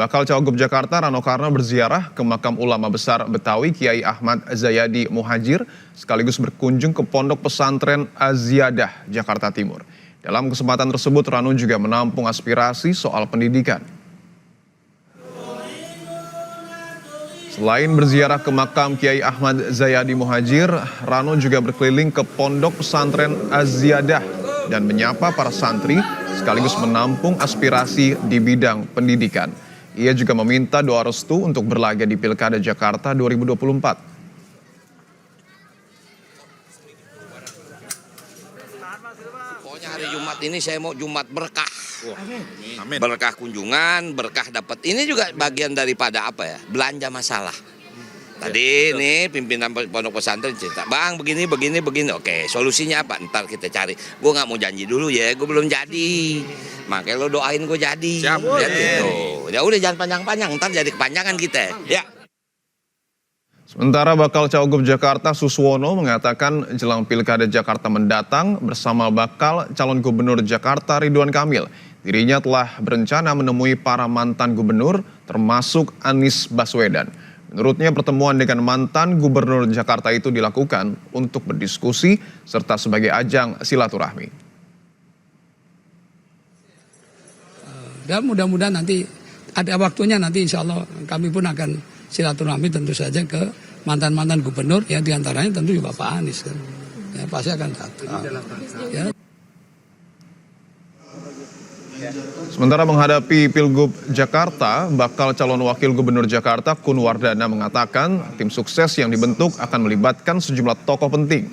Bakal Cawagup Jakarta Rano Karno berziarah ke makam ulama besar Betawi Kiai Ahmad Zayadi Muhajir sekaligus berkunjung ke Pondok Pesantren Az-Ziyadah, Jakarta Timur. Dalam kesempatan tersebut Rano juga menampung aspirasi soal pendidikan. Selain berziarah ke makam Kiai Ahmad Zayadi Muhajir, Rano juga berkeliling ke Pondok Pesantren Az-Ziyadah dan menyapa para santri sekaligus menampung aspirasi di bidang pendidikan. Ia juga meminta doa restu untuk berlaga di Pilkada Jakarta 2024. Pokoknya hari Jumat ini saya mau Jumat berkah. Amin. Berkah kunjungan, berkah dapat. Ini juga bagian daripada apa ya? Belanja masalah. Tadi nih pimpinan pondok pesantren cerita, Bang begini. Oke, solusinya apa? Ntar kita cari. Gue nggak mau janji dulu ya, gue belum jadi. Makanya lo doain gue jadi. Siap. Ya udah jangan panjang-panjang, ntar jadi kepanjangan kita. Ya. Sementara bakal Cawagup Jakarta Suswono mengatakan jelang Pilkada Jakarta mendatang bersama bakal calon gubernur Jakarta Ridwan Kamil, dirinya telah berencana menemui para mantan gubernur termasuk Anies Baswedan. Menurutnya pertemuan dengan mantan gubernur Jakarta itu dilakukan untuk berdiskusi serta sebagai ajang silaturahmi. Dan mudah-mudahan nanti ada waktunya, nanti insya Allah kami pun akan silaturahmi tentu saja ke mantan-mantan gubernur, ya diantaranya tentu juga Pak Anies kan. Ya pasti akan datang. Ya. Sementara menghadapi Pilgub Jakarta, bakal calon wakil gubernur Jakarta Kun Wardana mengatakan tim sukses yang dibentuk akan melibatkan sejumlah tokoh penting.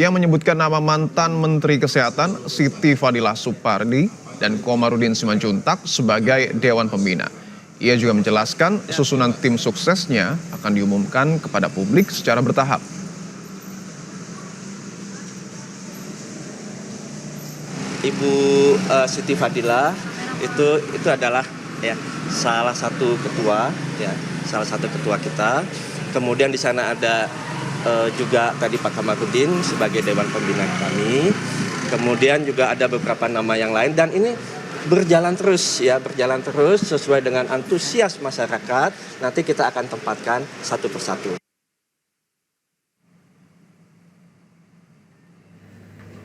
Ia menyebutkan nama mantan Menteri Kesehatan Siti Fadila Supardi dan Komarudin Simanjuntak sebagai Dewan Pembina. Ia juga menjelaskan susunan tim suksesnya akan diumumkan kepada publik secara bertahap. Ibu Siti Fadila itu adalah ya salah satu ketua kita. Kemudian di sana ada juga tadi Pak Kamarudin sebagai Dewan Pembina kami. Kemudian juga ada beberapa nama yang lain dan ini berjalan terus sesuai dengan antusias masyarakat. Nanti kita akan tempatkan satu persatu.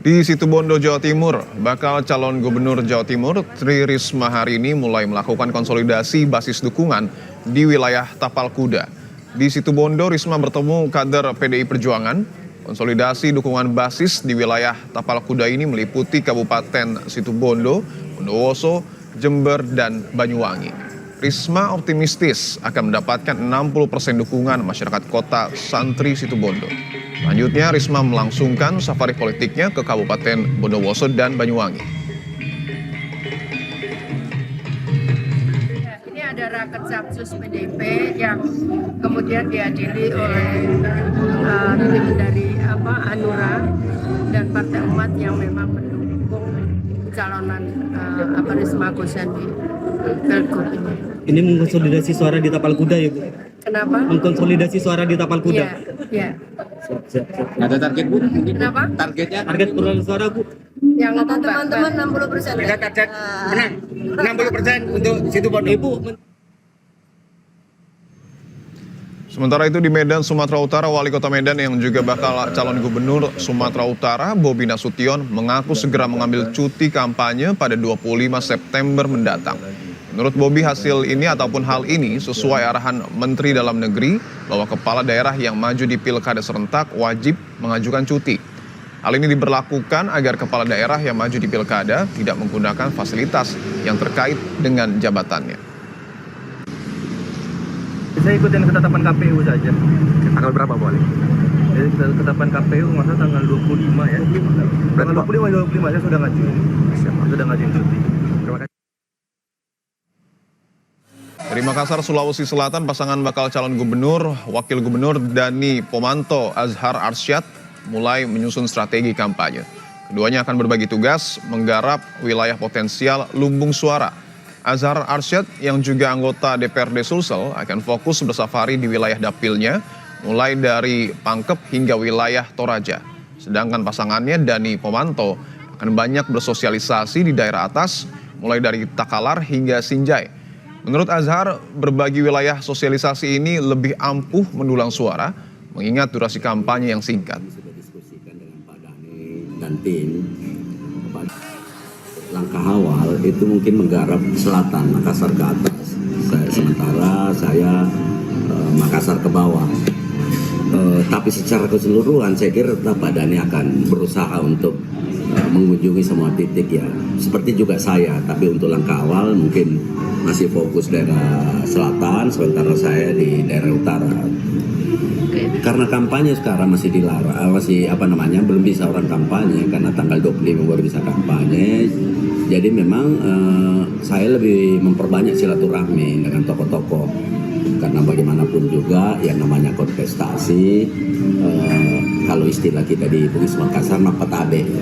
Di Situbondo, Jawa Timur, bakal calon gubernur Jawa Timur Tri Risma hari ini mulai melakukan konsolidasi basis dukungan di wilayah Tapal Kuda. Di Situbondo, Risma bertemu kader PDI Perjuangan. Konsolidasi dukungan basis di wilayah Tapal Kuda ini meliputi Kabupaten Situbondo, Bondowoso, Jember, dan Banyuwangi. Risma optimistis akan mendapatkan 60% dukungan masyarakat kota santri Situbondo. Selanjutnya, Risma melangsungkan safari politiknya ke Kabupaten Bondowoso dan Banyuwangi. Ini ada raker Capsus PDIP yang kemudian dihadiri oleh tim dari Hanura dan Partai Umat yang memang mendukung calonan Risma Ghosn di Pilgub ini. Ini mengkonsolidasi suara di Tapal Kuda ya Bu? Kenapa? Mengkonsolidasi suara di Tapal Kuda? Iya. Ada target Bu? Kenapa? Targetnya? Target perolehan suara Bu? Yang kata teman-teman 60%. Kita target menang 60% untuk Situbondo. Ibu. Sementara itu di Medan, Sumatera Utara, Wali Kota Medan yang juga bakal calon gubernur Sumatera Utara, Bobi Nasution, mengaku segera mengambil cuti kampanye pada 25 September mendatang. Menurut Bobi, hasil ini ataupun hal ini sesuai arahan Menteri Dalam Negeri bahwa kepala daerah yang maju di pilkada serentak wajib mengajukan cuti. Hal ini diberlakukan agar kepala daerah yang maju di pilkada tidak menggunakan fasilitas yang terkait dengan jabatannya. Saya ikutin ketetapan KPU saja. Tanggal berapa boleh? Jadi ketetapan KPU masa tanggal 25 ya. Tanggal 25 saya sudah ngajuin. Sudah ngajuin cuti. Terima kasih. Dari Makassar, Sulawesi Selatan, pasangan bakal calon gubernur, wakil gubernur Dani Pomanto Azhar Arsyad mulai menyusun strategi kampanye. Keduanya akan berbagi tugas menggarap wilayah potensial lumbung suara. Azhar Arsyad yang juga anggota DPRD Sulsel akan fokus bersafari di wilayah dapilnya, mulai dari Pangkep hingga wilayah Toraja. Sedangkan pasangannya Dani Pomanto akan banyak bersosialisasi di daerah atas, mulai dari Takalar hingga Sinjai. Menurut Azhar, berbagi wilayah sosialisasi ini lebih ampuh mendulang suara, mengingat durasi kampanye yang singkat. Dan tim, langkah awal itu mungkin menggarap selatan, Makassar ke atas. Sementara saya Makassar ke bawah. Tapi secara keseluruhan saya kira Pak Dhani akan berusaha untuk mengunjungi semua titik ya. Seperti juga saya, tapi untuk langkah awal mungkin masih fokus daerah selatan, sementara saya di daerah utara. Karena kampanye sekarang masih dilarang, belum bisa orang kampanye karena tanggal 25 baru bisa kampanye. Jadi memang saya lebih memperbanyak silaturahmi dengan tokoh-tokoh. Karena bagaimanapun juga yang namanya kontestasi, kalau istilah kita di Bugis Makassar, mapatabe.